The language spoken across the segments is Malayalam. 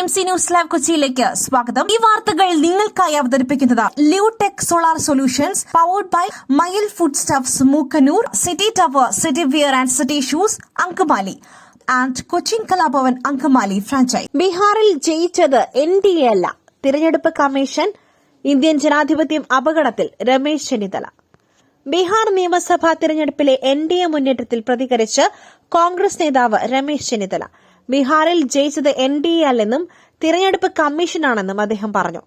BMC ന്യൂസ് ലൈവ് കൊച്ചിയിലേക്ക് സ്വാഗതം. ഈ വാർത്തകൾ നിങ്ങൾക്കായി അവതരിപ്പിക്കുന്നത് Lutech solar solutions powered by Mayil food stuffs Mookkannoor, city tower, city wear and city shoes Angamaly and Cochin Kalabhavan Angamaly franchise. ബീഹാറിൽ ജയിച്ചത് NDA അല്ല, തിരഞ്ഞെടുപ്പ് കമ്മീഷൻ. ഇന്ത്യൻ ജനാധിപത്യം അപകടത്തിൽ രമേശ് ചെന്നിത്തല. ബീഹാർ നിയമസഭാ തിരഞ്ഞെടുപ്പിലെ NDA മുന്നേറ്റത്തിൽ പ്രതികരിച്ച് കോൺഗ്രസ് നേതാവ് രമേശ് ചെന്നിത്തല. ബീഹാറിൽ ജയിച്ചത് NDA അല്ലെന്നും തിരഞ്ഞെടുപ്പ് കമ്മീഷനാണെന്നും അദ്ദേഹം പറഞ്ഞു.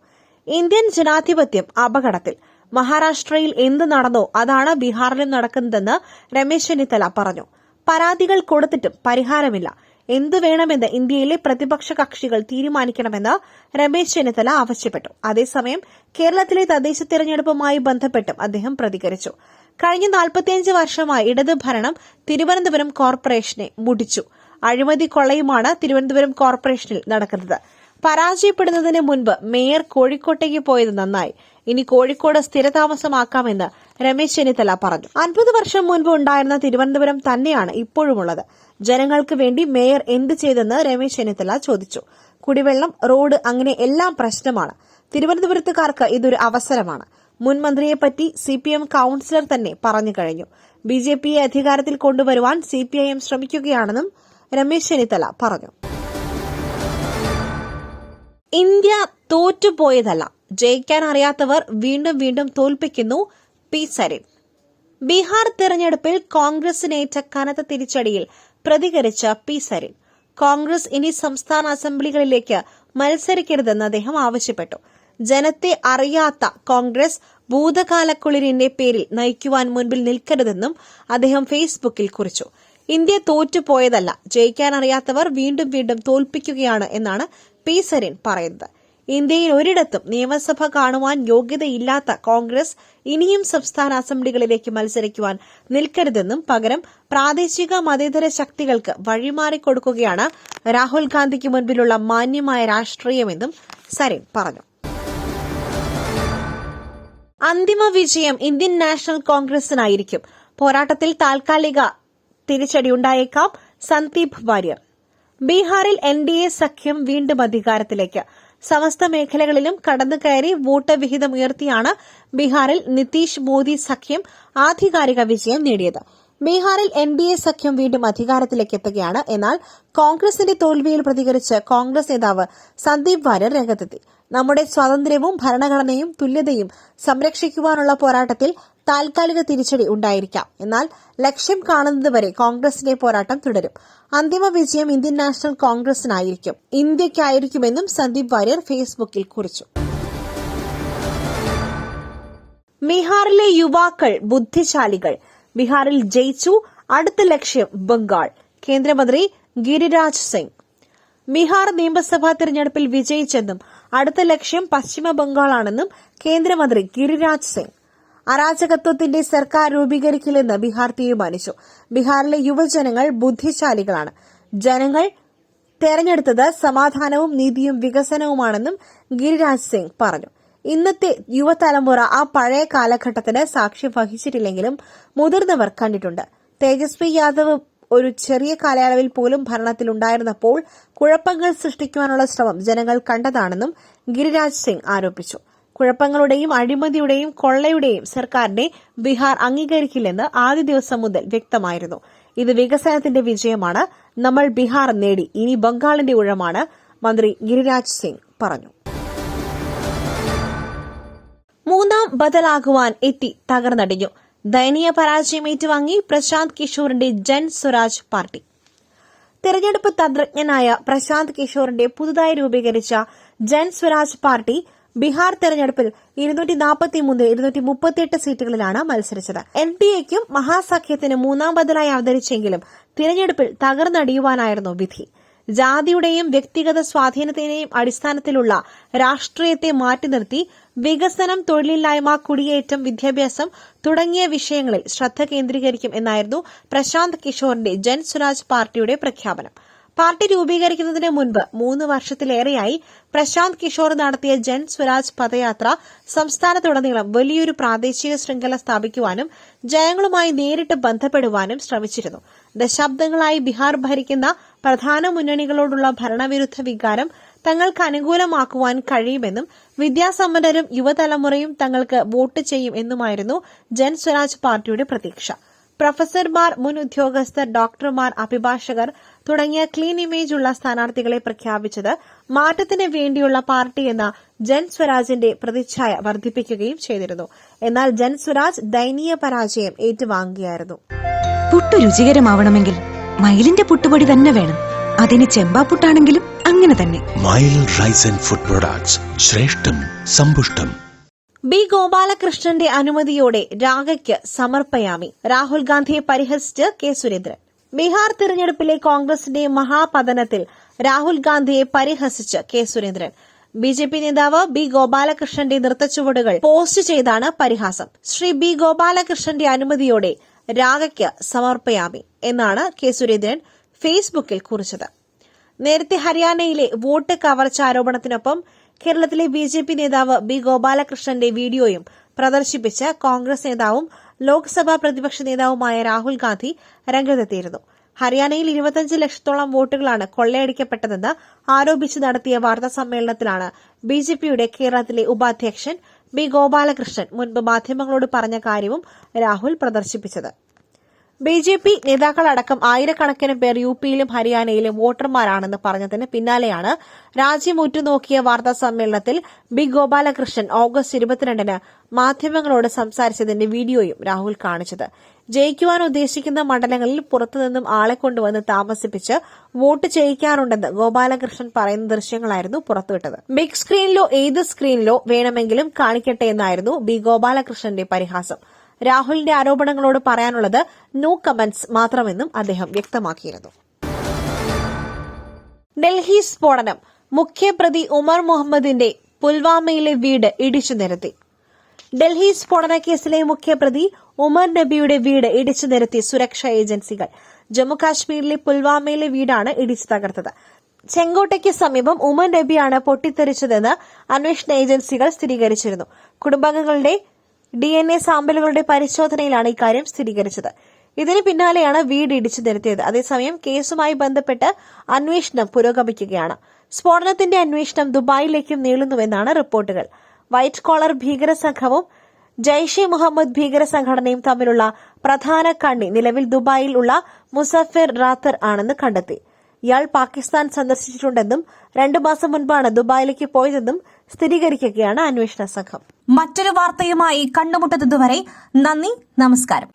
ഇന്ത്യൻ ജനാധിപത്യം അപകടത്തിൽ. മഹാരാഷ്ട്രയിൽ എന്ത് നടന്നോ അതാണ് ബീഹാറിലും നടക്കുന്നതെന്ന് രമേശ് ചെന്നിത്തല പറഞ്ഞു. പരാതികൾ കൊടുത്തിട്ടും പരിഹാരമില്ല. എന്തു വേണമെന്ന് ഇന്ത്യയിലെ പ്രതിപക്ഷ കക്ഷികൾ തീരുമാനിക്കണമെന്ന് രമേശ് ചെന്നിത്തല ആവശ്യപ്പെട്ടു. അതേസമയം കേരളത്തിലെ തദ്ദേശ തെരഞ്ഞെടുപ്പുമായി ബന്ധപ്പെട്ടും അദ്ദേഹം പ്രതികരിച്ചു. കഴിഞ്ഞ 45 വർഷമായി ഇടത് ഭരണം തിരുവനന്തപുരം കോർപ്പറേഷനെ മുടിച്ചു. അഴിമതി കൊള്ളയുമാണ് തിരുവനന്തപുരം കോർപ്പറേഷനിൽ നടക്കുന്നത്. പരാജയപ്പെടുന്നതിന് മുൻപ് മേയർ കോഴിക്കോട്ടേക്ക് പോയത് നന്നായി. ഇനി കോഴിക്കോട് സ്ഥിരതാമസമാക്കാമെന്ന് രമേശ് ചെന്നിത്തല പറഞ്ഞു. 50 വർഷം മുൻപ് ഉണ്ടായിരുന്ന തിരുവനന്തപുരം തന്നെയാണ് ഇപ്പോഴുമുള്ളത്. ജനങ്ങൾക്ക് വേണ്ടി മേയർ എന്ത് ചെയ്തെന്ന് രമേശ് ചെന്നിത്തല ചോദിച്ചു. കുടിവെള്ളം, റോഡ്, അങ്ങനെ എല്ലാം പ്രശ്നമാണ്. തിരുവനന്തപുരത്തുകാർക്ക് ഇതൊരു അവസരമാണ്. മുൻ മന്ത്രിയെപ്പറ്റി CPM കൌൺസിലർ തന്നെ പറഞ്ഞു കഴിഞ്ഞു. BJPയെ അധികാരത്തിൽ കൊണ്ടുവരുവാൻ CPIM ശ്രമിക്കുകയാണെന്നും രമേശ് ചെന്നിത്തല പറഞ്ഞു. ഇന്ത്യ തോറ്റുപോയതല്ല, ജയിക്കാൻ അറിയാത്തവർ വീണ്ടും വീണ്ടും തോൽപ്പിക്കുന്നു P. സരിൻ. ബീഹാർ തെരഞ്ഞെടുപ്പിൽ കോൺഗ്രസിനേറ്റ കനത്ത തിരിച്ചടിയിൽ പ്രതികരിച്ച P. സരിൻ. കോൺഗ്രസ് ഇനി സംസ്ഥാന അസംബ്ലികളിലേക്ക് മത്സരിക്കരുതെന്ന് അദ്ദേഹം ആവശ്യപ്പെട്ടു. ജനത്തെ അറിയാത്ത കോൺഗ്രസ് ഭൂതകാലക്കുളിരിന്റെ പേരിൽ നയിക്കുവാൻ മുൻപിൽ നിൽക്കരുതെന്നും അദ്ദേഹം ഫേസ്ബുക്കിൽ കുറിച്ചു. ഇന്ത്യ തോറ്റുപോയതല്ല, ജയിക്കാൻ അറിയാത്തവർ വീണ്ടും വീണ്ടും തോൽപ്പിക്കുകയാണ് എന്നാണ് P. സരിൻ പറയുന്നത്. ഇന്ത്യയിൽ ഒരിടത്തും നിയമസഭ കാണുവാൻ യോഗ്യതയില്ലാത്ത കോൺഗ്രസ് ഇനിയും സംസ്ഥാന അസംബ്ലികളിലേക്ക് മത്സരിക്കുവാൻ നിൽക്കരുതെന്നും പകരം പ്രാദേശിക മതേതര ശക്തികൾക്ക് വഴിമാറിക്കൊടുക്കുകയാണ് രാഹുൽ ഗാന്ധിക്ക് മുൻപിലുള്ള മാന്യമായ രാഷ്ട്രീയമെന്നും സരിൻ പറഞ്ഞു. അന്തിമ വിജയം ഇന്ത്യൻ നാഷണൽ കോൺഗ്രസിനായിരിക്കും. പോരാട്ടത്തിൽ താൽക്കാലിക തിരിച്ചടിയുണ്ടായേക്കാം. സന്ദീപ് വാര്യർ. ബീഹാറിൽ NDA സഖ്യം വീണ്ടും അധികാരത്തിലേക്ക്. സമസ്ത മേഖലകളിലും കടന്നുകയറി വോട്ട് വിഹിതം ഉയർത്തിയാണ് ബീഹാറിൽ നിതീഷ് മോദി സഖ്യം ആധികാരിക വിജയം നേടിയത്. ബീഹാറിൽ NDA സഖ്യം വീണ്ടും അധികാരത്തിലേക്ക് എത്തുകയാണ്. എന്നാൽ കോൺഗ്രസിന്റെ തോൽവിയിൽ പ്രതികരിച്ച് കോൺഗ്രസ് നേതാവ് സന്ദീപ് വാര്യർ രംഗത്തെത്തി. നമ്മുടെ സ്വാതന്ത്ര്യവും ഭരണഘടനയും തുല്യതയും സംരക്ഷിക്കുവാനുള്ള പോരാട്ടത്തിൽ താൽക്കാലിക തിരിച്ചടി ഉണ്ടായിരിക്കാം. എന്നാൽ ലക്ഷ്യം കാണുന്നതുവരെ കോൺഗ്രസിന്റെ പോരാട്ടം തുടരും. അന്തിമ വിജയം ഇന്ത്യൻ നാഷണൽ കോൺഗ്രസിനായിരിക്കും, ഇന്ത്യയ്ക്കായിരിക്കുമെന്നും സന്ദീപ് വാര്യർ ഫേസ്ബുക്കിൽ കുറിച്ചു. ബീഹാറിലെ യുവാക്കൾ ബുദ്ധിശാലികൾ. ബീഹാറിൽ ജയിച്ചു, അടുത്ത ലക്ഷ്യം ബംഗാൾ. കേന്ദ്രമന്ത്രി ഗിരിരാജ് സിംഗ്. ബീഹാർ നിയമസഭാ തെരഞ്ഞെടുപ്പിൽ വിജയിച്ചെന്നും അടുത്ത ലക്ഷ്യം പശ്ചിമ ബംഗാളാണെന്നും കേന്ദ്രമന്ത്രി ഗിരിരാജ് സിംഗ്. അരാജകത്വത്തിന്റെ സർക്കാർ രൂപീകരിക്കില്ലെന്ന് ബീഹാർ തീരുമാനിച്ചു. ബീഹാറിലെ യുവജനങ്ങൾ ബുദ്ധിശാലികളാണ്. ജനങ്ങൾ തെരഞ്ഞെടുത്തത് സമാധാനവും നീതിയും വികസനവുമാണെന്നും ഗിരിരാജ് സിംഗ് പറഞ്ഞു. ഇന്നത്തെ യുവതലമുറ ആ പഴയ കാലഘട്ടത്തിന് സാക്ഷ്യം വഹിച്ചിട്ടില്ലെങ്കിലും മുതിർന്നവർ കണ്ടിട്ടുണ്ട്. തേജസ്വി യാദവ് ഒരു ചെറിയ കാലയളവിൽ പോലും ഭരണത്തിലുണ്ടായിരുന്നപ്പോൾ കുഴപ്പങ്ങൾ സൃഷ്ടിക്കുവാനുള്ള ശ്രമം ജനങ്ങൾ കണ്ടതാണെന്നും ഗിരിരാജ് സിംഗ് ആരോപിച്ചു. കുഴപ്പങ്ങളുടെയും അഴിമതിയുടെയും കൊള്ളയുടെയും സർക്കാരിനെ ബീഹാർ അംഗീകരിക്കില്ലെന്ന് ആദ്യ ദിവസം മുതൽ വ്യക്തമായിരുന്നു. ഇത് വികസനത്തിന്റെ വിജയമാണ്. നമ്മൾ ബീഹാർ നേടി, ഇനി ബംഗാളിന്റെ ഊഴമാണ്, മന്ത്രി ഗിരിരാജ് സിംഗ് പറഞ്ഞു. മൂന്നാം ബദലാകുവാൻ എത്തി തകർന്നടിഞ്ഞു. ദയനീയ പരാജയം ഏറ്റുവാങ്ങി പ്രശാന്ത് കിഷോറിന്റെ ജൻ സ്വരാജ് പാർട്ടി. തെരഞ്ഞെടുപ്പ് തന്ത്രജ്ഞനായ പ്രശാന്ത് കിഷോറിന്റെ പുതുതായി രൂപീകരിച്ച ജൻ സ്വരാജ് പാർട്ടി ബീഹാർ തെരഞ്ഞെടുപ്പിൽ 243 238 സീറ്റുകളിലാണ് മത്സരിച്ചത്. NDAയ്ക്കും മഹാസഖ്യത്തിന് മൂന്നാം ബദലായി അവതരിച്ചെങ്കിലും തിരഞ്ഞെടുപ്പിൽ തകർന്നടിയുവാനായിരുന്നു വിധി. ജാതിയുടെയും വ്യക്തിഗത സ്വാധീനത്തിന്റെയും അടിസ്ഥാനത്തിലുള്ള രാഷ്ട്രീയത്തെ മാറ്റി നിർത്തി വികസനം, തൊഴിലില്ലായ്മ, കുടിയേറ്റം, വിദ്യാഭ്യാസം തുടങ്ങിയ വിഷയങ്ങളിൽ ശ്രദ്ധ കേന്ദ്രീകരിക്കും എന്നായിരുന്നു പ്രശാന്ത് കിഷോറിന്റെ ജൻ സ്വരാജ് പാർട്ടിയുടെ പ്രഖ്യാപനം. പാർട്ടി രൂപീകരിക്കുന്നതിന് മുൻപ് 3 വർഷത്തിലേറെയായി പ്രശാന്ത് കിഷോർ നടത്തിയ ജൻ സ്വരാജ് പദയാത്ര സംസ്ഥാനത്തുടനീളം വലിയൊരു പ്രാദേശിക ശൃംഖല സ്ഥാപിക്കുവാനും ജനങ്ങളുമായി നേരിട്ട് ബന്ധപ്പെടുവാനും ശ്രമിച്ചിരുന്നു. ദശാബ്ദങ്ങളായി ബീഹാർ ഭരിക്കുന്ന പ്രധാന മുന്നണികളോടുള്ള ഭരണവിരുദ്ധ വികാരം തങ്ങൾക്ക് അനുകൂലമാക്കുവാൻ കഴിയുമെന്നും വിദ്യാസമ്പന്നരും യുവതലമുറയും തങ്ങൾക്ക് വോട്ട് ചെയ്യും എന്നുമായിരുന്നു ജൻസ്വരാജ് പാർട്ടിയുടെ പ്രതീക്ഷ. പ്രൊഫസർമാർ, മുൻ ഉദ്യോഗസ്ഥർ, ഡോക്ടർമാർ, അഭിഭാഷകർ തുടങ്ങിയ ക്ലീൻ ഇമേജ് ഉള്ള സ്ഥാനാർത്ഥികളെ പ്രഖ്യാപിച്ചത് മാറ്റത്തിന് വേണ്ടിയുള്ള പാർട്ടിയെന്ന ജൻസ്വരാജിന്റെ പ്രതിച്ഛായ വർദ്ധിപ്പിക്കുകയും ചെയ്തിരുന്നു. എന്നാൽ ജൻസ്വരാജ് ദയനീയ പരാജയം ഏറ്റുവാങ്ങുകയായിരുന്നു. പുട്ടു രുചികരമാവണമെങ്കിൽ മയിലിന്റെ പുട്ടുപൊടി തന്നെ വേണം. അതിന് ചെമ്പാപ്പുട്ടാണെങ്കിലും അങ്ങനെ തന്നെ. മയിൽ റൈസ് ആൻഡ് ഫുഡ് പ്രൊഡക്ട്സ്, ശ്രേഷ്ഠം സമ്പുഷ്ടം. ബി ഗോപാലകൃഷ്ണന്റെ അനുമതിയോടെ രാഗയ്ക്ക് സമർപ്പയാമി. രാഹുൽ ഗാന്ധിയെ പരിഹസിച്ച് കെ സുരേന്ദ്രൻ. ബീഹാർ തിരഞ്ഞെടുപ്പിലെ കോൺഗ്രസിന്റെ മഹാപതനത്തിൽ രാഹുൽ ഗാന്ധിയെ പരിഹസിച്ച് കെ സുരേന്ദ്രൻ. ബിജെപി നേതാവ് ബി ഗോപാലകൃഷ്ണന്റെ നൃത്തച്ചുവടുകൾ പോസ്റ്റ് ചെയ്താണ് പരിഹാസം. ശ്രീ ബി ഗോപാലകൃഷ്ണന്റെ അനുമതിയോടെ രാഗയ്ക്ക് സമർപ്പയാമി എന്നാണ് കെ സുരേന്ദ്രൻ ഫേസ്ബുക്കിൽ കുറിച്ചത്. നേരത്തെ ഹരിയാനയിലെ വോട്ട് കവർച്ച ആരോപണത്തിനൊപ്പം കേരളത്തിലെ ബിജെപി നേതാവ് ബി ഗോപാലകൃഷ്ണന്റെ വീഡിയോയും പ്രദർശിപ്പിച്ച് കോൺഗ്രസ് നേതാവും ലോക്സഭാ പ്രതിപക്ഷ നേതാവുമായ രാഹുൽ ഗാന്ധി രംഗത്തെത്തിയിരുന്നു. ഹരിയാനയിൽ 25 ലക്ഷത്തോളം വോട്ടുകളാണ് കൊള്ളയടിക്കപ്പെട്ടതെന്ന് ആരോപിച്ച് നടത്തിയ വാർത്താ സമ്മേളനത്തിലാണ് ബിജെപിയുടെ കേരളത്തിലെ ഉപാധ്യക്ഷൻ ബി ഗോപാലകൃഷ്ണൻ മുൻപ് മാധ്യമങ്ങളോട് പറഞ്ഞ കാര്യവും രാഹുൽ പ്രദർശിപ്പിച്ചത്. ബിജെപി നേതാക്കളടക്കം ആയിരക്കണക്കിന് പേർ യുപിയിലും ഹരിയാനയിലും വോട്ടർമാരാണെന്ന് പറഞ്ഞതിന് പിന്നാലെയാണ് രാജ്യം ഉറ്റുനോക്കിയ വാർത്താ സമ്മേളനത്തിൽ ബി ഗോപാലകൃഷ്ണൻ ഓഗസ്റ്റ് 22-ന് മാധ്യമങ്ങളോട് സംസാരിച്ചതിന്റെ വീഡിയോയും രാഹുൽ കാണിച്ചത്. ജയിക്കുവാൻ ഉദ്ദേശിക്കുന്ന മണ്ഡലങ്ങളിൽ പുറത്തുനിന്നും ആളെ കൊണ്ടുവന്ന് താമസിപ്പിച്ച് വോട്ട് ചെയ്യിക്കാറുണ്ടെന്ന് ഗോപാലകൃഷ്ണൻ പറയുന്ന ദൃശ്യങ്ങളായിരുന്നു പുറത്തുവിട്ടത്. ബിഗ് സ്ക്രീനിലോ ഏത് സ്ക്രീനിലോ വേണമെങ്കിലും കാണിക്കട്ടെ എന്നായിരുന്നു ബി ഗോപാലകൃഷ്ണന്റെ പരിഹാസം. രാഹുലിന്റെ ആരോപണങ്ങളോട് പറയാനുള്ളത് നോ കമന്റ്സ് മാത്രമെന്നും അദ്ദേഹം വ്യക്തമാക്കിയിരുന്നു. ഡൽഹി സ്ഫോടനം. മുഖ്യപ്രതി ഉമർ മുഹമ്മദിന്റെ പുൽവാമയിലെ വീട് ഇടിച്ചു നിരത്തി. ഡൽഹി സ്ഫോടന കേസിലെ മുഖ്യപ്രതി ഉമർ നബിയുടെ വീട് ഇടിച്ചു നിരത്തി സുരക്ഷാ ഏജൻസികൾ. ജമ്മുകാശ്മീരിലെ പുൽവാമയിലെ വീടാണ് ഇടിച്ചു തകർത്തത്. ചെങ്കോട്ടയ്ക്ക് സമീപം ഉമർ നബിയാണ് പൊട്ടിത്തെറിച്ചതെന്ന് അന്വേഷണ ഏജൻസികൾ സ്ഥിരീകരിച്ചിരുന്നു. കുടുംബാംഗങ്ങളുടെ DNA സാമ്പിളുകളുടെ പരിശോധനയിലാണ് ഇക്കാര്യം സ്ഥിരീകരിച്ചത്. ഇതിന് പിന്നാലെയാണ് വീട് ഇടിച്ചു നിരത്തിയത്. അതേസമയം കേസുമായി ബന്ധപ്പെട്ട് അന്വേഷണം പുരോഗമിക്കുകയാണ്. സ്ഫോടനത്തിന്റെ അന്വേഷണം ദുബായിലേക്കും നീളുന്നുവെന്നാണ് റിപ്പോർട്ടുകൾ. വൈറ്റ് കോളർ ഭീകര സംഘവും ജയ്ഷെ മുഹമ്മദ് ഭീകര സംഘടനയും തമ്മിലുള്ള പ്രധാന കണ്ണി നിലവിൽ ദുബായിൽ ഉള്ള മുസഫിർ റാത്തർ ആണെന്ന് കണ്ടെത്തി. ഇയാൾ പാകിസ്ഥാൻ സന്ദർശിച്ചിട്ടുണ്ടെന്നും 2 മാസം മുൻപാണ് ദുബായിലേക്ക് പോയതെന്നും സ്ഥിരീകരിക്കുകയാണ് അന്വേഷണ സംഘം. മറ്റൊരു വാർത്തയുമായി കണ്ടുമുട്ടുന്നതുവരെ നന്ദി, നമസ്കാരം.